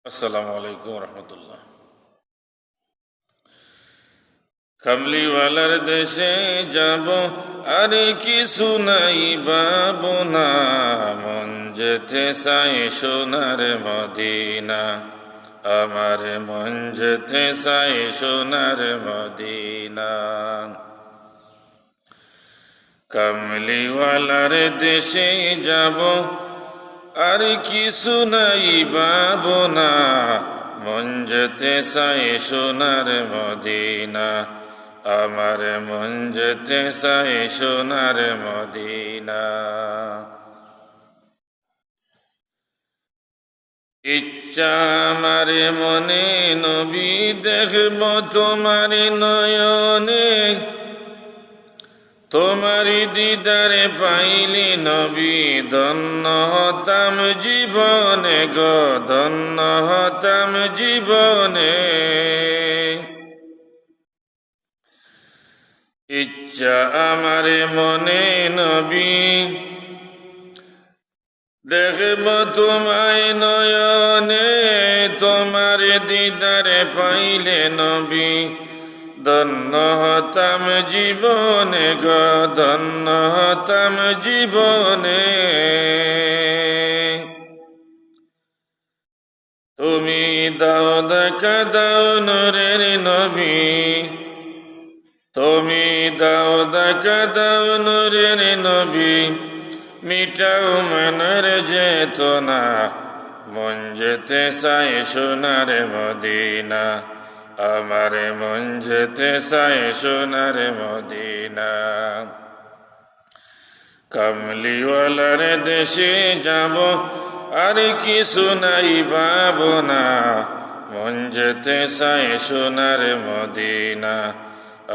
আসসালামু আলাইকুম রহমতুল্লাহ। কামলিওয়ালার দেশে যাব, আর কিছু নাই বাবু না, মন যেতে চাই সোনার মদিনা, আমার মন যেতে চাই সোনার মদিনা। কামলিওয়ালার দেশে যাব, আর কিছু নাই বাবু না, মন যেতে চাই সোনার মদিনা, আমার মন যেতে চাই সোনার মদিনা। ইচ্ছা আমার মনে নবী দেখব তোমার নয়নে, তোমারি দিদারে পাইলি নবী, ধন্য হতাম জীবনে গো, ধন্য হতাম জীবনে। ইচ্ছা আমার মনে নবী দেখব তোমায় নয়নে, তোমার দিদারে পাইলে নবী, ধন্য হতাম জীবনে গো, ধন্য হতাম জীবনে। তুমি দাও দেখা দাও নূরের নবী, তুমি দাও দেখা দাও নূরের নবী, মিটাও মনের চেতনা, মন যেতে চাই সোনার মদিনা, আমার মন যেতে চাই সোনার মদিনা। কামলিওয়ালার দেশে যাব, আর কিছু নাই পাবো না, মন যেতে চাই সোনার মদিনা,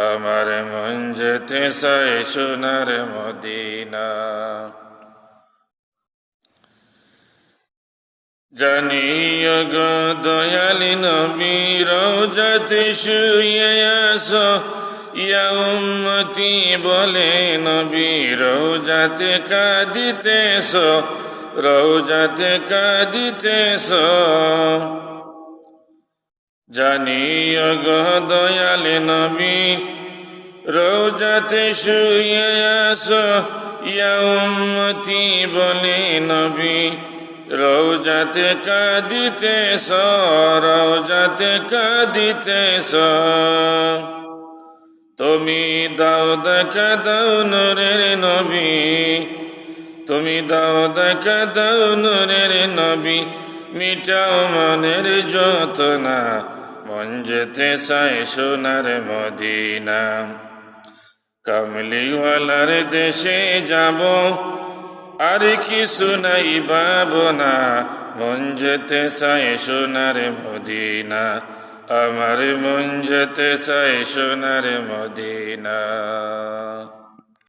আমার মন যেতে চাই সোনার মদিনা। জানিও গো দয়ালি নবী, রওজাতে শুয়ে আসো, ইয়া উম্মতি বলে নবী, রওজাতে কাঁদিতেছ, রওজাতে কাঁদিতেছ। জানিও গো দয়ালি নবী, রওজাতে শুয়ে আসো, ইয়া উম্মতি বলে নবী, রওজাতে কাঁদিতেছ, রওজাতে কাঁদিতেছ। তুমি দাও দেখা দাও নূরের নবী, তুমি দাও দেখা দাও নূরের নবী, মিটাও মনের যতনা, মন যেতে চাই সোনার মদিনা। কামলিওয়ালার দেশে যাব, আর কিছু নাই পাবো না, মন যেতে চাই সোনার মদিনা, আমার মন যেতে চাই সোনার মদিনা।